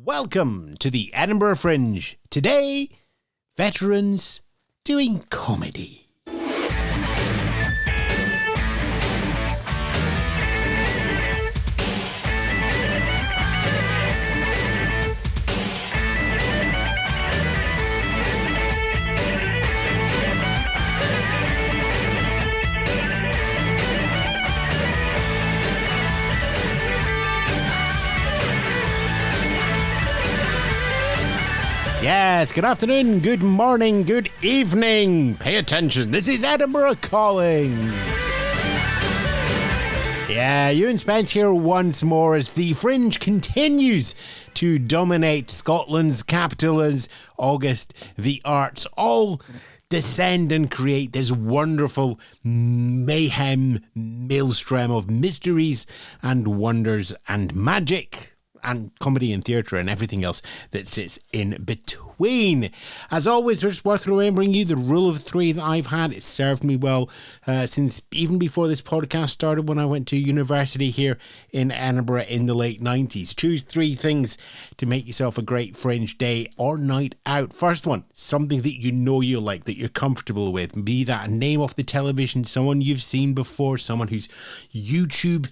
Welcome to the Edinburgh Fringe. Today, veterans doing comedy. Yes, good afternoon, good morning, good evening. Pay attention, this is Edinburgh calling. Yeah, Ewan Spence here once more as the Fringe continues to dominate Scotland's capital as August. The arts all descend and create this wonderful mayhem maelstrom of mysteries and wonders and magic and comedy and theatre and everything else that sits in between. As always, it's worth remembering you the rule of three that I've had. It's served me well since even before this podcast started when I went to university here in Edinburgh in the late 90s. Choose three things to make yourself a great Fringe day or night out. First one, something that you know you like, that you're comfortable with. Be that a name off the television, someone you've seen before, someone who's YouTube,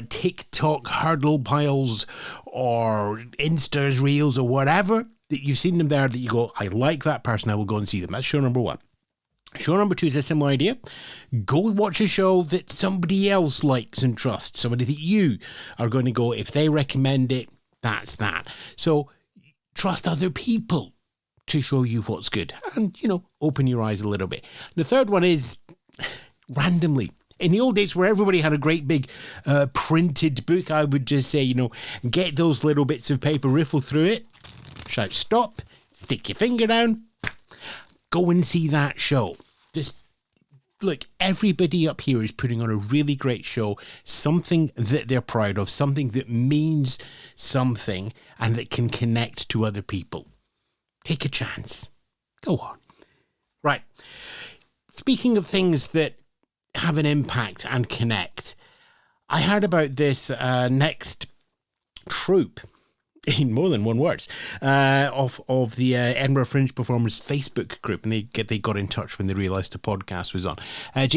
TikTok hurdle piles, or Insta's reels or whatever, that you've seen them there that you go, I like that person, I will go and see them. That's show number one. Show number two is a similar idea. Go watch a show that somebody else likes and trusts, somebody that you are going to go, if they recommend it, that's that. So trust other people to show you what's good and, open your eyes a little bit. The third one is randomly. In the old days where everybody had a great big printed book, I would just say, get those little bits of paper, riffle through it, shout stop, stick your finger down, go and see that show. Just look, everybody up here is putting on a really great show, something that they're proud of, something that means something and that can connect to other people. Take a chance. Go on. Right. Speaking of things that have an impact and connect, I heard about this next troupe, in more than one words, of the Edinburgh Fringe Performers Facebook group, and they got in touch when they realised the podcast was on.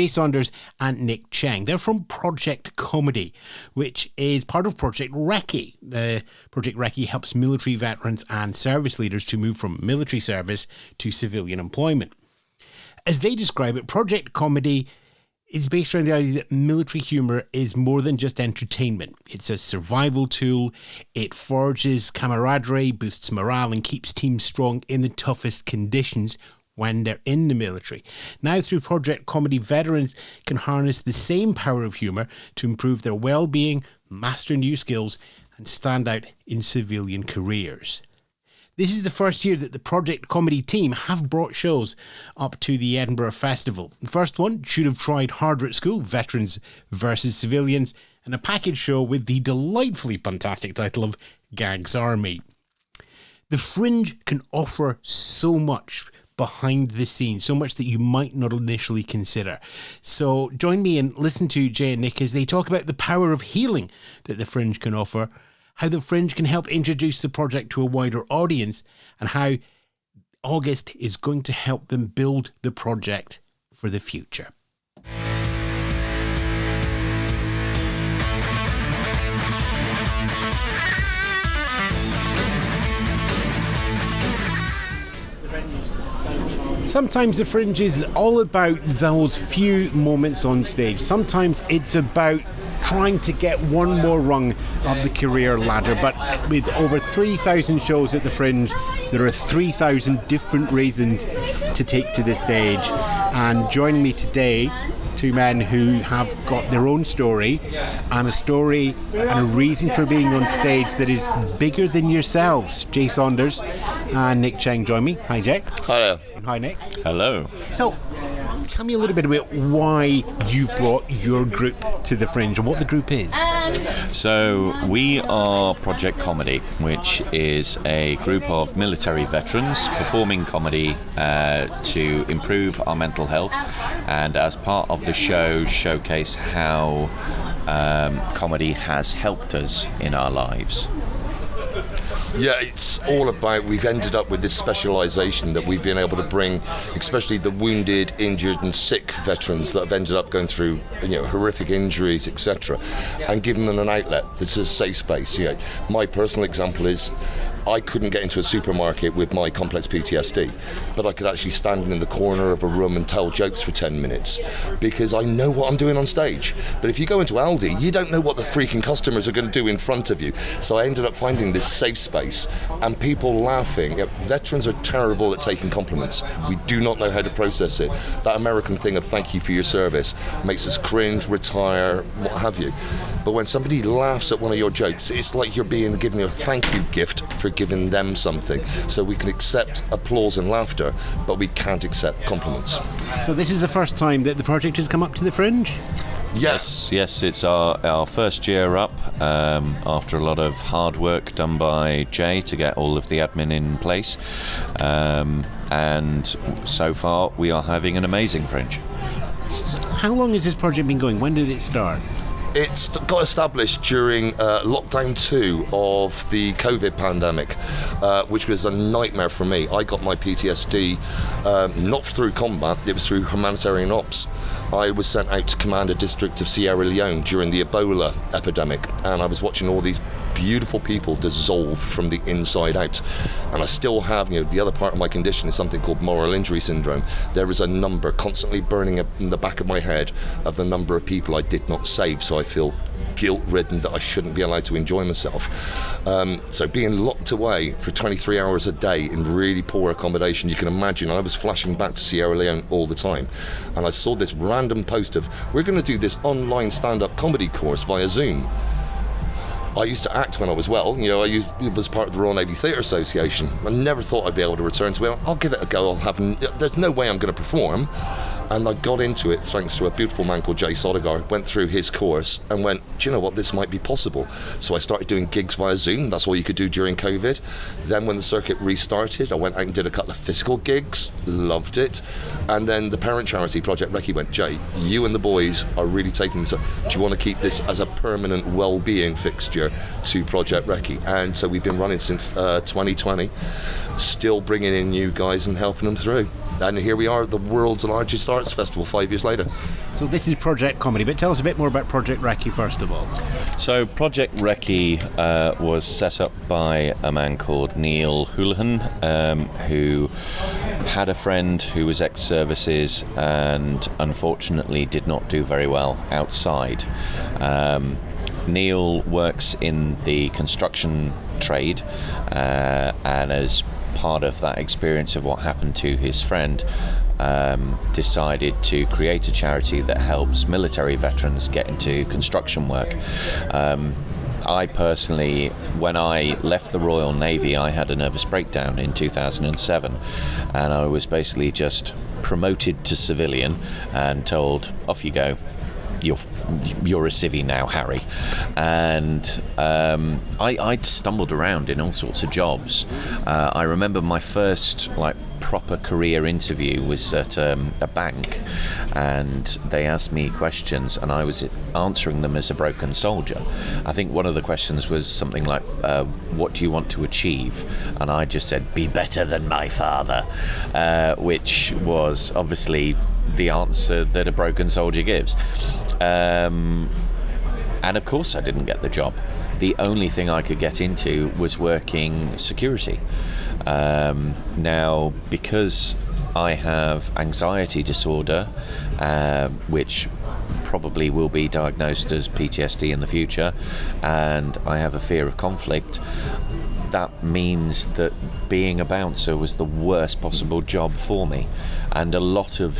Saunders and Nick Cheng. They're from Project Comedy, which is part of Project Recce. Project Recce helps military veterans and service leaders to move from military service to civilian employment. As they describe it, Project Comedy is based around the idea that military humour is more than just entertainment. It's a survival tool. It forges camaraderie, boosts morale, and keeps teams strong in the toughest conditions when they're in the military. Now, through Project Comedy, veterans can harness the same power of humour to improve their well-being, master new skills, and stand out in civilian careers. This is the first year that the Project Comedy team have brought shows up to the Edinburgh Festival. The first one should have tried harder at school, Veterans versus Civilians, and a package show with the delightfully fantastic title of Gags Army. The Fringe can offer so much behind the scenes, so much that you might not initially consider. So join me and listen to Jay and Nick as they talk about the power of healing that the Fringe can offer, how the Fringe can help introduce the project to a wider audience, and how August is going to help them build the project for the future. Sometimes the Fringe is all about those few moments on stage. Sometimes it's about trying to get one more rung up the career ladder, but with over 3,000 shows at the Fringe, there are 3,000 different reasons to take to the stage. And joining me today, two men who have got their own story and a reason for being on stage that is bigger than yourselves. Jay Saunders and Nick Cheng join me. Hi, Jay. Hello. And hi, Nick. Hello. So, tell me a little bit about why you've brought your group to the Fringe and what the group is. So we are Project Comedy, which is a group of military veterans performing comedy to improve our mental health, and as part of the show showcase how comedy has helped us in our lives. Yeah, it's all about, we've ended up with this specialisation that we've been able to bring, especially the wounded, injured and sick veterans that have ended up going through horrific injuries, etc., and giving them an outlet. This is a safe space. My personal example is I couldn't get into a supermarket with my complex PTSD, but I could actually stand in the corner of a room and tell jokes for 10 minutes because I know what I'm doing on stage. But if you go into Aldi, you don't know what the freaking customers are going to do in front of you. So I ended up finding this safe space and people laughing. Veterans are terrible at taking compliments. We do not know how to process it. That American thing of thank you for your service makes us cringe, retire, what have you. But when somebody laughs at one of your jokes, it's like you're being given a thank you gift for giving them something. So we can accept applause and laughter, but we can't accept compliments. So this is the first time that the project has come up to the Fringe? Yes, it's our first year up, after a lot of hard work done by Jay to get all of the admin in place, and so far we are having an amazing Fringe. How long has this project been going? When did it start? It's got established during lockdown 2 of the COVID pandemic, which was a nightmare for me. I got my PTSD not through combat, it was through humanitarian ops. I was sent out to command a district of Sierra Leone during the Ebola epidemic, and I was watching all these beautiful people dissolve from the inside out. And I still have, the other part of my condition is something called moral injury syndrome. There is a number constantly burning up in the back of my head of the number of people I did not save, so I feel guilt-ridden that I shouldn't be allowed to enjoy myself. So being locked away for 23 hours a day in really poor accommodation, you can imagine I was flashing back to Sierra Leone all the time. And I saw this random post of, we're going to do this online stand-up comedy course via Zoom. I used to act when I was well. I was part of the Royal Navy Theatre Association. I never thought I'd be able to return to it. I'll give it a go. There's no way I'm going to perform. And I got into it thanks to a beautiful man called Jay Sodegar, went through his course and went, do you know what, this might be possible. So I started doing gigs via Zoom. That's all you could do during COVID. Then when the circuit restarted, I went out and did a couple of physical gigs, loved it. And then the parent charity, Project Recce, went, Jay, you and the boys are really taking this up. Do you want to keep this as a permanent well-being fixture to Project Recce? And so we've been running since 2020, still bringing in new guys and helping them through. And here we are at the world's largest arts festival 5 years later. So this is Project Comedy, but tell us a bit more about Project Recce first of all. So Project Recce was set up by a man called Neil Houlihan, who had a friend who was ex-services and unfortunately did not do very well outside. Neil works in the construction trade, and as part of that experience of what happened to his friend, decided to create a charity that helps military veterans get into construction work. I personally, when I left the Royal Navy, I had a nervous breakdown in 2007, and I was basically just promoted to civilian and told, off you go. You're a civvy now, Harry. And I'd stumbled around in all sorts of jobs. I remember my first proper career interview was at a bank, and they asked me questions and I was answering them as a broken soldier. I think one of the questions was something like, what do you want to achieve? And I just said, be better than my father, which was obviously the answer that a broken soldier gives. And of course I didn't get the job. The only thing I could get into was working security. Now, because I have anxiety disorder, which probably will be diagnosed as PTSD in the future, and I have a fear of conflict, that means that being a bouncer was the worst possible job for me. And a lot of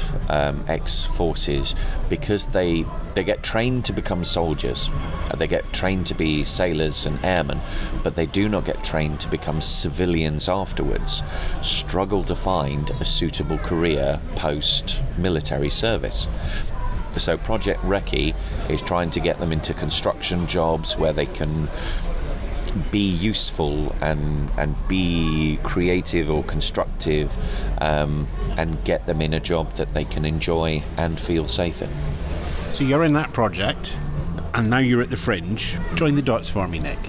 ex-forces, because they get trained to become soldiers, they get trained to be sailors and airmen, but they do not get trained to become civilians afterwards, struggle to find a suitable career post-military service. So Project Recce is trying to get them into construction jobs where they can be useful and be creative or constructive, and get them in a job that they can enjoy and feel safe in. So you're in that project, and now you're at the Fringe. Join the dots for me, Nick.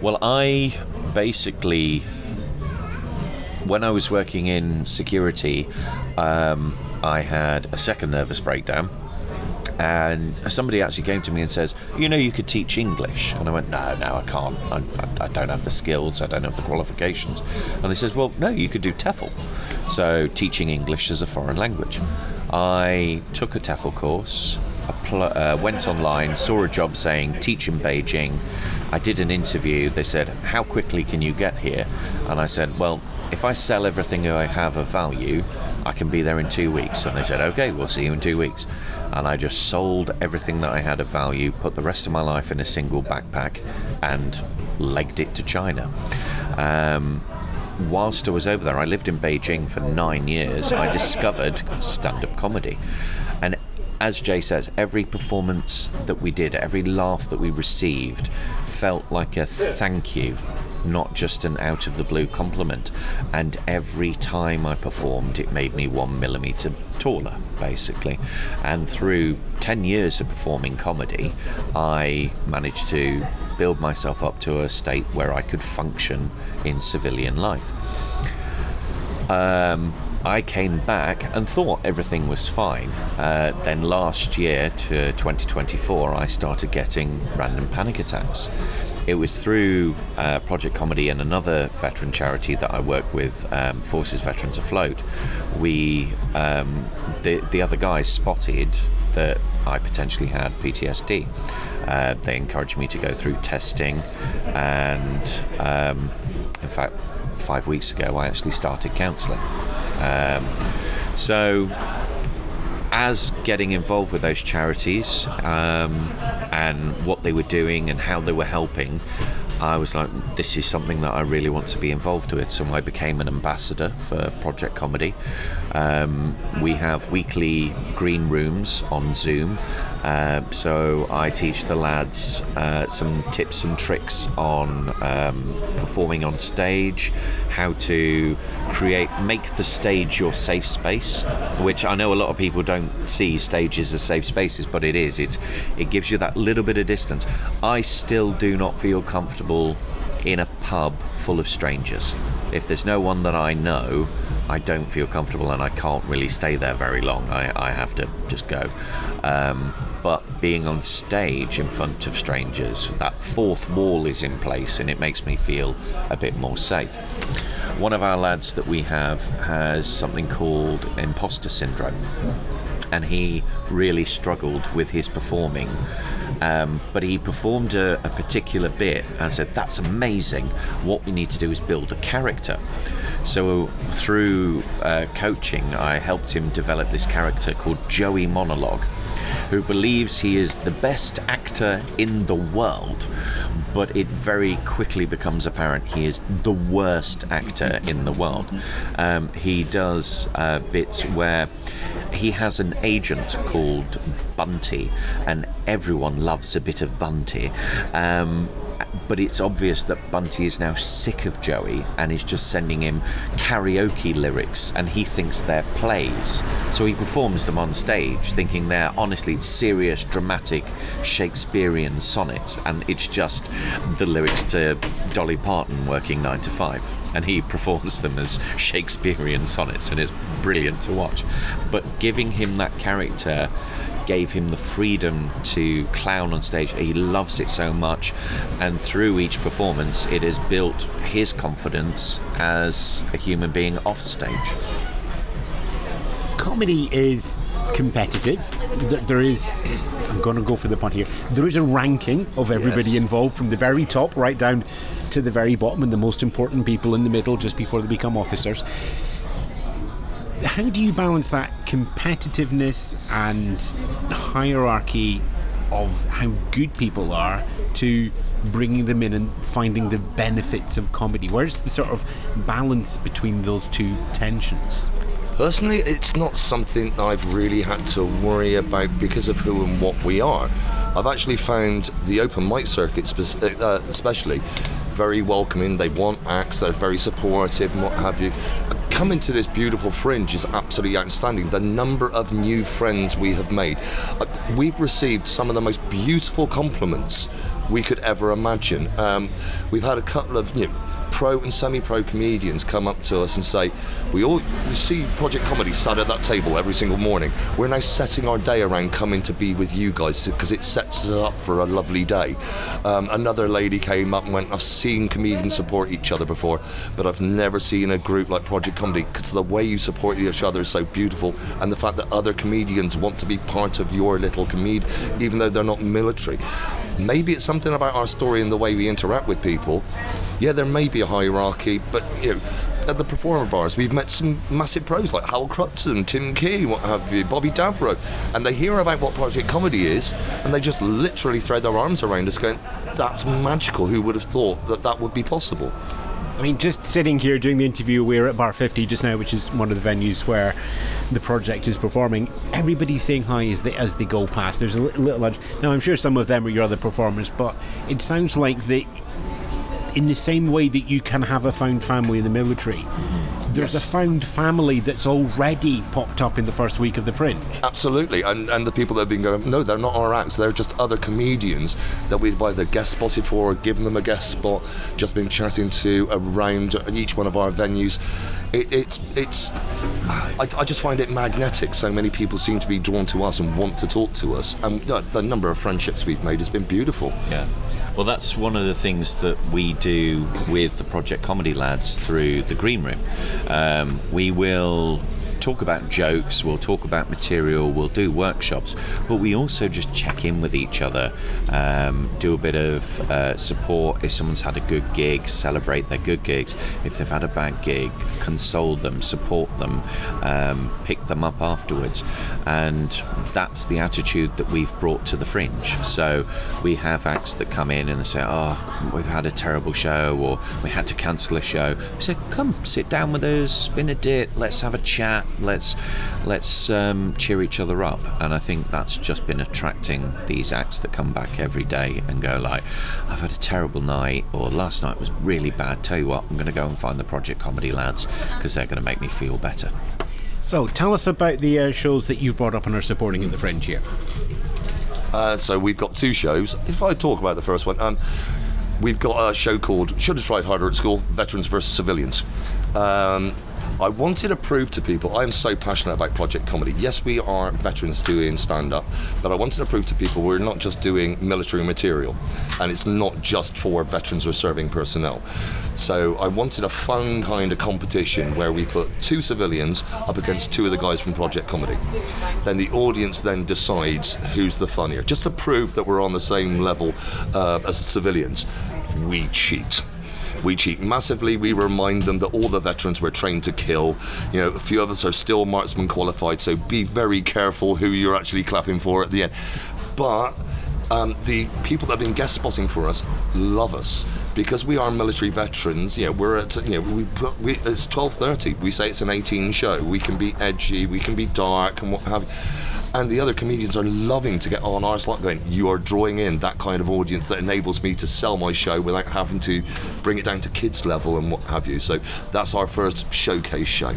Well, I basically, when I was working in security, I had a second nervous breakdown. And somebody actually came to me and says, you could teach English. And I went, no, I can't. I don't have the skills. I don't have the qualifications. And they says, well, no, you could do TEFL. So teaching English as a foreign language. I took a TEFL course, went online, saw a job saying teach in Beijing. I did an interview. They said, how quickly can you get here? And I said, well, if I sell everything I have of value, I can be there in 2 weeks. And they said, okay, we'll see you in 2 weeks. And I just sold everything that I had of value, put the rest of my life in a single backpack, and legged it to China. Whilst I was over there, I lived in Beijing for 9 years. I discovered stand-up comedy. And as Jay says, every performance that we did, every laugh that we received felt like a thank you, not just an out-of-the-blue compliment. And every time I performed, it made me 1 millimetre taller, basically. And through 10 years of performing comedy, I managed to build myself up to a state where I could function in civilian life. I came back and thought everything was fine. Then last year to 2024, I started getting random panic attacks. It was through Project Comedy and another veteran charity that I work with, Forces Veterans Afloat. The other guys spotted that I potentially had PTSD. They encouraged me to go through testing, and in fact, 5 weeks ago, I actually started counselling. So as getting involved with those charities and what they were doing and how they were helping, I was like, this is something that I really want to be involved with. So I became an ambassador for Project Comedy. We have weekly green rooms on Zoom. So I teach the lads some tips and tricks on performing on stage, how to make the stage your safe space, which I know a lot of people don't see stages as safe spaces, but it is. It gives you that little bit of distance. I still do not feel comfortable in a pub full of strangers. If there's no one that I know, I don't feel comfortable, and I can't really stay there very long. I have to just go. But being on stage in front of strangers, that fourth wall is in place, and it makes me feel a bit more safe. One of our lads that we have has something called imposter syndrome, and he really struggled with his performing. But he performed a particular bit and said, that's amazing. What we need to do is build a character. So through coaching, I helped him develop this character called Joey Monologue, who believes he is the best actor in the world, but it very quickly becomes apparent he is the worst actor in the world. He does bits where he has an agent called Bunty, and everyone loves a bit of Bunty. But it's obvious that Bunty is now sick of Joey and is just sending him karaoke lyrics, and he thinks they're plays. So he performs them on stage thinking they're honestly serious, dramatic Shakespearean sonnets, and it's just the lyrics to Dolly Parton working 9 to 5. And he performs them as Shakespearean sonnets, and it's brilliant to watch. But giving him that character gave him the freedom to clown on stage. He loves it so much, and through each performance it has built his confidence as a human being off stage. Comedy is competitive. There is, I'm going to go for the pun here, there is a ranking of everybody involved, from the very top right down to the very bottom, and the most important people in the middle just before they become officers. How do you balance that competitiveness and hierarchy of how good people are to bringing them in and finding the benefits of comedy? Where's the sort of balance between those two tensions? Personally, it's not something I've really had to worry about because of who and what we are. I've actually found the open mic circuit especially very welcoming. They want acts, they're very supportive and what have you. Coming to this beautiful Fringe is absolutely outstanding. The number of new friends we have made. We've received some of the most beautiful compliments we could ever imagine. We've had a couple of pro and semi-pro comedians come up to us and say, we see Project Comedy sat at that table every single morning. We're now setting our day around coming to be with you guys because it sets us up for a lovely day. Another lady came up and went, I've seen comedians support each other before, but I've never seen a group like Project Comedy because the way you support each other is so beautiful, and the fact that other comedians want to be part of your little comedy, even though they're not military. Maybe it's something about our story and the way we interact with people. Yeah, there may be a hierarchy, but at the performer bars, we've met some massive pros like Hal Crutzen, Tim Key, what have you, Bobby Davro, and they hear about what Project Comedy is, and they just literally throw their arms around us going, that's magical, who would have thought that that would be possible? I mean, just sitting here doing the interview, we're at Bar 50 just now, which is one of the venues where the project is performing. Everybody's saying hi as they go past. There's a little lunch. Now, I'm sure some of them are your other performers, but it sounds like in the same way that you can have a found family in the military, there's a found family that's already popped up in the first week of the Fringe. Absolutely, and the people that have been going, no, they're not our acts, they're just other comedians that we've either guest spotted for or given them a guest spot, just been chatting to around each one of our venues. I just find it magnetic. So many people seem to be drawn to us and want to talk to us, and the number of friendships we've made has been beautiful. Yeah. Well, that's one of the things that we do with the Project Comedy lads through the Green Room. We will talk about jokes, we'll talk about material, we'll do workshops, but we also just check in with each other, do a bit of support. If someone's had a good gig, celebrate their good gigs. If they've had a bad gig, console them, support them, pick them up afterwards. And that's the attitude that we've brought to the Fringe. So we have acts that come in and they say, oh, we've had a terrible show, or we had to cancel a show. We say, come sit down with us, spin a dit, let's have a chat, let's cheer each other up. And I think that's just been attracting these acts that come back every day and go like, I've had a terrible night, or last night was really bad, tell you what, I'm going to go and find the Project Comedy lads because they're going to make me feel better. So tell us about the shows that you've brought up and are supporting in the Fringe here. So we've got two shows. If I talk about the first one, we've got a show called Should Have Tried Harder at School, Veterans versus Civilians. I wanted to prove to people, I'm so passionate about Project Comedy. Yes, we are veterans doing stand-up, but I wanted to prove to people we're not just doing military material, and it's not just for veterans or serving personnel. So I wanted a fun kind of competition where we put two civilians up against two of the guys from Project Comedy. Then the audience then decides who's the funnier. Just to prove that we're on the same level as the civilians, we cheat. We cheat massively. We remind them that all the veterans were trained to kill. You know, a few of us are still marksman qualified, so be very careful who you're actually clapping for at the end. But the people that have been guest spotting for us love us because we are military veterans. You know, we're at, you know, it's 12:30. We say it's an 18 show. We can be edgy, we can be dark, and what have you. And the other comedians are loving to get on our slot going, you are drawing in that kind of audience that enables me to sell my show without having to bring it down to kids level and what have you. So that's our first showcase show.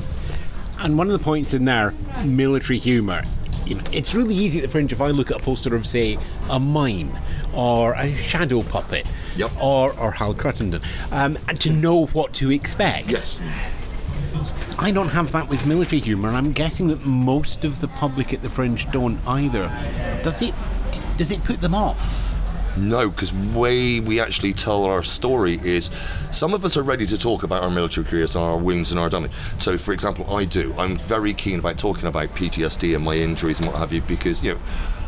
And one of the points in there, military humour. You know, it's really easy at the Fringe if I look at a poster of, say, a mime or a shadow puppet, yep, or Hal Cruttenden, and to know what to expect. Yes. I don't have that with military humour, and I'm guessing that most of the public at the Fringe don't either. Does it put them off? No, because the way we actually tell our story is some of us are ready to talk about our military careers and our wounds and our damage. So, for example, I'm very keen about talking about PTSD and my injuries and what have you, because, you know,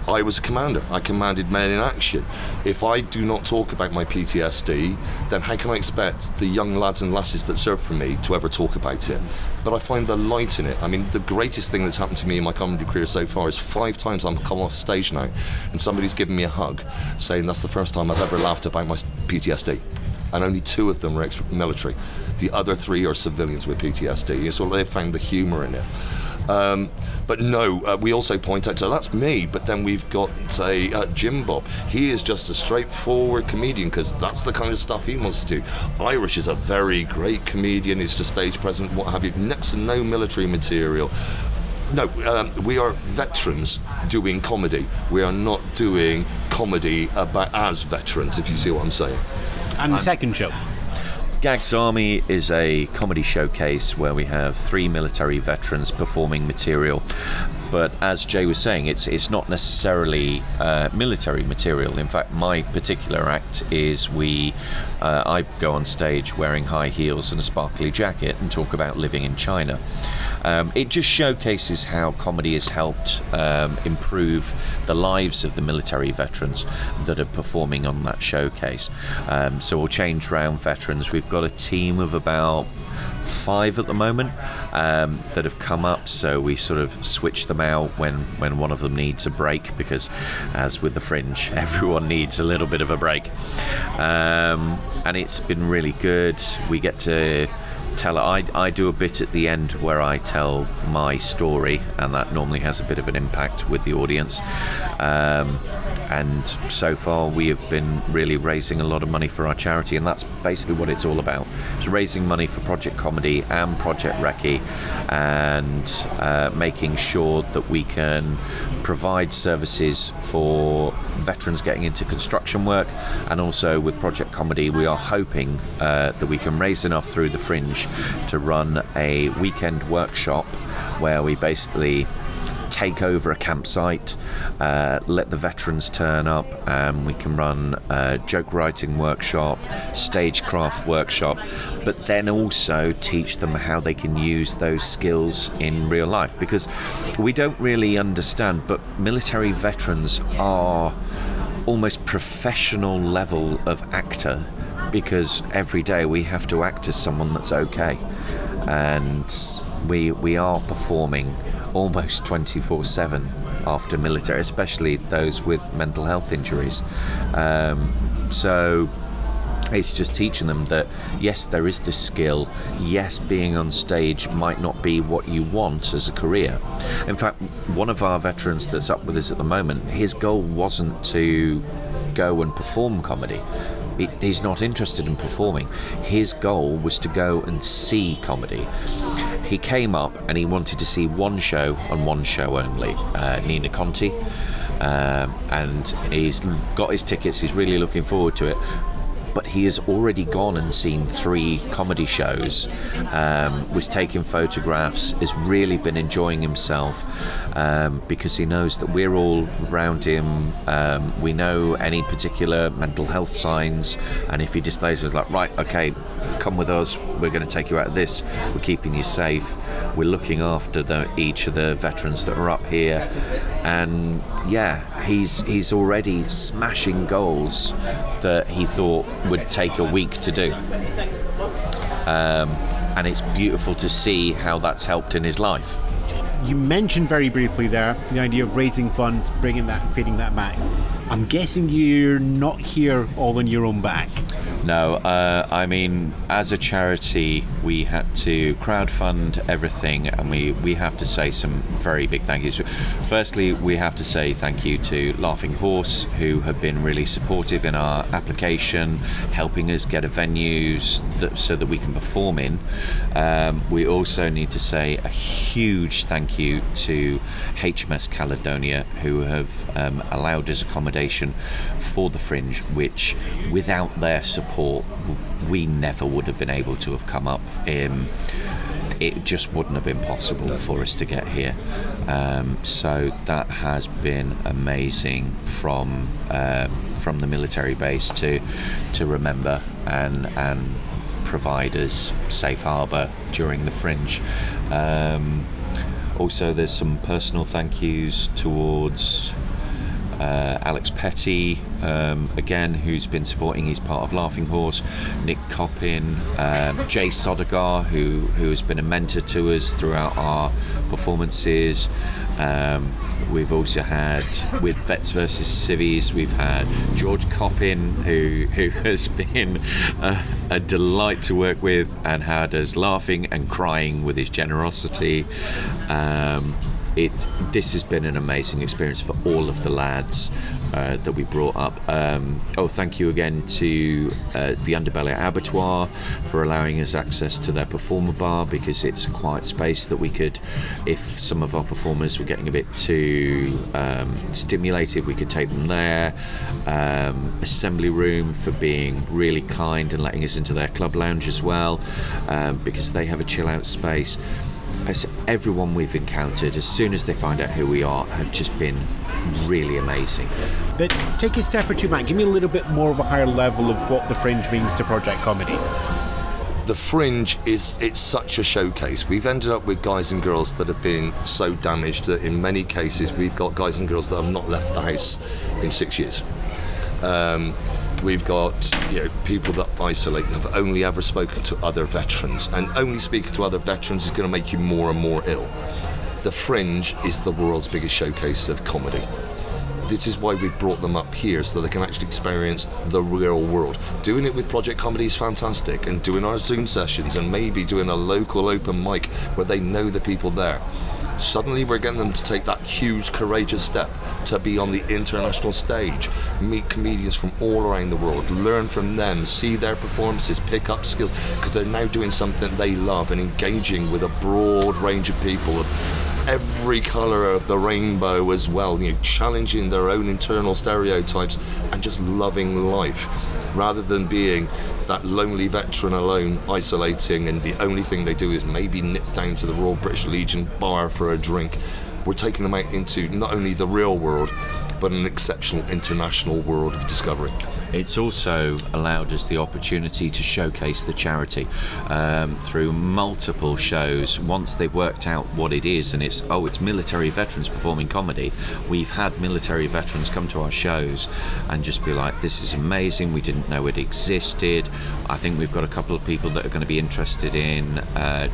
I was a commander. I commanded men in action. If I do not talk about my PTSD, then how can I expect the young lads and lasses that serve for me to ever talk about it? But I find the light in it. I mean, the greatest thing that's happened to me in my comedy career so far is 5 times I'm come off stage now and somebody's given me a hug saying that's the first time I've ever laughed about my PTSD. And only 2 of them are ex-military. The other 3 are civilians with PTSD. So they've found the humour in it. But no, we also point out, so that's me, but then we've got, say, Jim Bob. He is just a straightforward comedian because that's the kind of stuff he wants to do. Irish is a very great comedian, he's just stage present, what have you, next to no military material. No, we are veterans doing comedy. We are not doing comedy as veterans, if you see what I'm saying. And the second show? Gags Army is a comedy showcase where we have 3 military veterans performing material. But as Jay was saying, it's not necessarily military material. In fact, my particular act is I go on stage wearing high heels and a sparkly jacket and talk about living in China. It just showcases how comedy has helped improve the lives of the military veterans that are performing on that showcase. So we'll change round veterans. We've got a team of about 5 at the moment that have come up, so we sort of switch them out when one of them needs a break, because as with the Fringe, everyone needs a little bit of a break, and it's been really good. We get to tell it. I do a bit at the end where I tell my story, and that normally has a bit of an impact with the audience. And so far we have been really raising a lot of money for our charity, and that's basically what it's all about. It's raising money for Project Comedy and Project Recce, and making sure that we can provide services for veterans getting into construction work. And also with Project Comedy, we are hoping that we can raise enough through the Fringe to run a weekend workshop where we basically take over a campsite, let the veterans turn up, and we can run a joke writing workshop, stagecraft workshop, but then also teach them how they can use those skills in real life, because we don't really understand, but military veterans are almost professional level of actor, because every day we have to act as someone that's okay, and we are performing almost 24/7 after military, especially those with mental health injuries. So it's just teaching them that yes, there is this skill, yes, being on stage might not be what you want as a career. In fact, one of our veterans that's up with us at the moment, his goal wasn't to go and perform comedy. He's not interested in performing. His goal was to go and see comedy. He came up and he wanted to see one show and one show only, Nina Conti, and he's got his tickets. He's really looking forward to it. But he has already gone and seen 3 comedy shows, was taking photographs, has really been enjoying himself, because he knows that we're all around him. We know any particular mental health signs, and if he displays it, like, right, okay, come with us, we're going to take you out of this, we're keeping you safe, we're looking after each of the veterans that are up here. And yeah, he's already smashing goals that he thought would take a week to do, and it's beautiful to see how that's helped in his life. You mentioned very briefly there the idea of raising funds, bringing that and feeding that back. I'm guessing you're not here all on your own back. No, I mean, as a charity, we had to crowdfund everything, and we have to say some very big thank yous. Firstly, we have to say thank you to Laughing Horse, who have been really supportive in our application, helping us get a venue so that we can perform in. We also need to say a huge thank you to HMS Caledonia, who have allowed us accommodation for the Fringe, which without their support we never would have been able to have come up. It just wouldn't have been possible for us to get here. So that has been amazing from the military base to remember and provide us safe harbour during the Fringe. Also, there's some personal thank yous towards Alex Petty, again, who's been supporting. He's part of Laughing Horse. Nick Coppin, Jay Sodegar, who has been a mentor to us throughout our performances. We've also had, with Vets vs Civies, we've had George Coppin, who has been a delight to work with and had us laughing and crying with his generosity. this has been an amazing experience for all of the lads that we brought up. Thank you again to the Underbelly Abattoir for allowing us access to their performer bar, because it's a quiet space that we could, if some of our performers were getting a bit too stimulated, we could take them there. Assembly Room for being really kind and letting us into their club lounge as well, because they have a chill out space. As everyone we've encountered, as soon as they find out who we are, have just been really amazing. But take a step or two back, give me a little bit more of a higher level of what the Fringe means to Project Comedy. The Fringe it's such a showcase. We've ended up with guys and girls that have been so damaged that in many cases we've got guys and girls that have not left the house in 6 years. We've got people that isolate, have only ever spoken to other veterans, and only speaking to other veterans is going to make you more and more ill. The Fringe is the world's biggest showcase of comedy. This is why we brought them up here, so they can actually experience the real world. Doing it with Project Comedy is fantastic, and doing our Zoom sessions and maybe doing a local open mic where they know the people there. Suddenly we're getting them to take that huge courageous step to be on the international stage, meet comedians from all around the world, learn from them, see their performances, pick up skills, because they're now doing something they love and engaging with a broad range of people of every colour of the rainbow as well, challenging their own internal stereotypes and just loving life, rather than being that lonely veteran alone, isolating, and the only thing they do is maybe nip down to the Royal British Legion bar for a drink. We're taking them out into not only the real world, but an exceptional international world of discovery. It's also allowed us the opportunity to showcase the charity through multiple shows. Once they've worked out what it is, and it's military veterans performing comedy, we've had military veterans come to our shows and just be like, this is amazing, we didn't know it existed. I think we've got a couple of people that are going to be interested in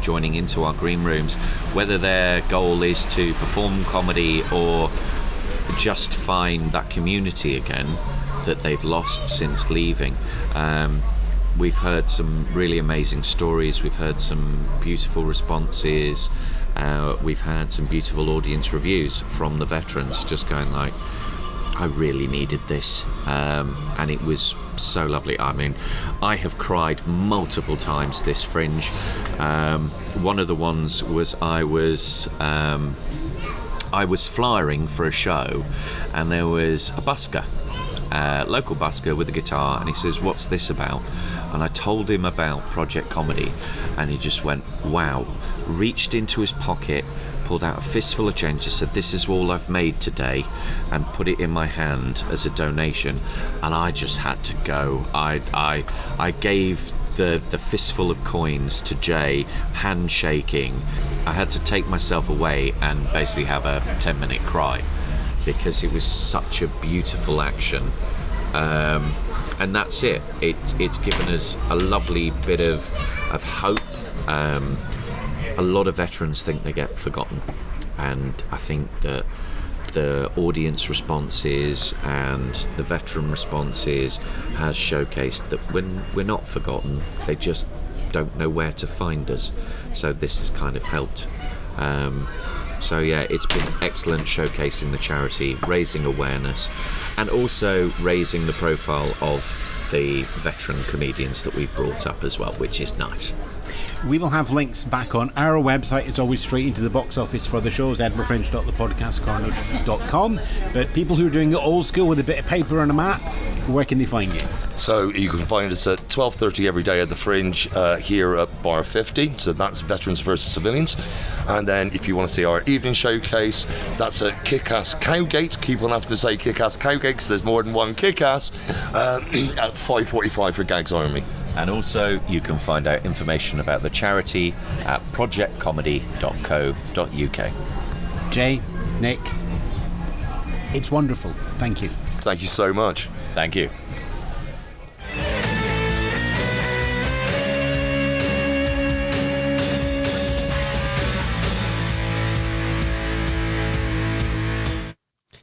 joining into our green rooms, whether their goal is to perform comedy or just find that community again that they've lost since leaving. We've heard some really amazing stories, we've heard some beautiful responses, we've had some beautiful audience reviews from the veterans just going like, I really needed this, and it was so lovely. I mean, I have cried multiple times this Fringe. One of the ones was I was flying for a show, and there was a busker, local busker with a guitar, and he says, what's this about? And I told him about Project Comedy, and he just went, wow, reached into his pocket, pulled out a fistful of change, and said, this is all I've made today, and put it in my hand as a donation. And I just had to go. I gave the fistful of coins to Jay, handshaking. I had to take myself away and basically have a 10-minute cry, because it was such a beautiful action. And that's it. It's given us a lovely bit of hope. A lot of veterans think they get forgotten, and I think that the audience responses and the veteran responses has showcased that when we're not forgotten, they just don't know where to find us. So this has kind of helped. So yeah, it's been excellent showcasing the charity, raising awareness, and also raising the profile of the veteran comedians that we've brought up as well, which is nice. We will have links back on our website. It's always straight into the box office for the shows, edinburghfringe.thepodcastcorner.com. But people who are doing it old school with a bit of paper and a map, where can they find you? So you can find us at 12:30 every day at the Fringe here at Bar 50. So that's Veterans versus Civilians. And then if you want to see our evening showcase, that's at Kick-Ass Cowgate. Keep on having to say Kick-Ass Cowgate because there's more than one Kick-Ass at 5:45 for Gags Army. And also you can find out information about the charity at projectcomedy.co.uk. Jay, Nick, it's wonderful. Thank you. Thank you so much. Thank you.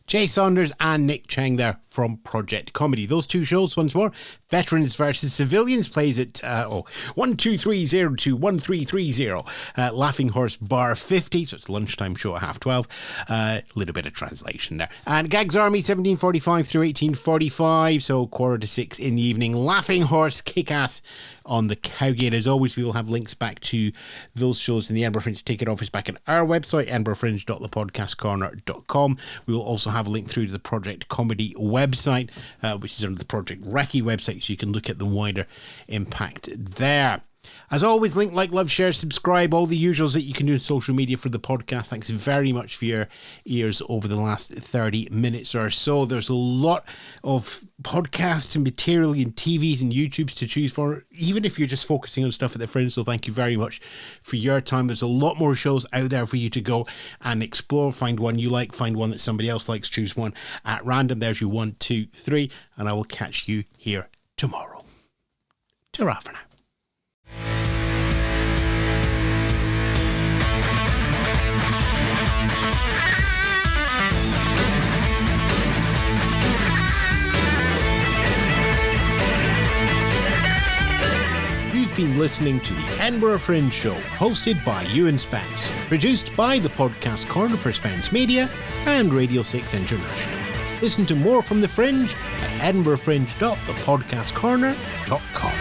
Jay Saunders and Nick Cheng there from Project Comedy. Those two shows, once more, Veterans versus Civilians, plays at 12302 1330, Laughing Horse Bar 50, so it's lunchtime show at 12:30. A little bit of translation there. And Gags Army 1745 through 1845, so 5:45 in the evening. Laughing Horse Kick-Ass on the Cowgate. As always, we will have links back to those shows in the Edinburgh Fringe Ticket Office back on our website, edinburghfringe.thepodcastcorner.com. We will also have a link through to the Project Comedy website, which is under the Project Recce website, so you can look at the wider impact there. As always, link, like, love, share, subscribe, all the usuals that you can do on social media for the podcast. Thanks very much for your ears over the last 30 minutes or so. There's a lot of podcasts and material and TVs and YouTubes to choose for, even if you're just focusing on stuff at the Fringe. So thank you very much for your time. There's a lot more shows out there for you to go and explore. Find one you like, find one that somebody else likes, choose one at random. There's your 1, 2, 3, and I will catch you here tomorrow. Ta-ra for now. Been listening to the Edinburgh Fringe Show, hosted by Ewan Spence, produced by the Podcast Corner for Spence Media and Radio 6 International. Listen to more from the Fringe at edinburghfringe.thepodcastcorner.com.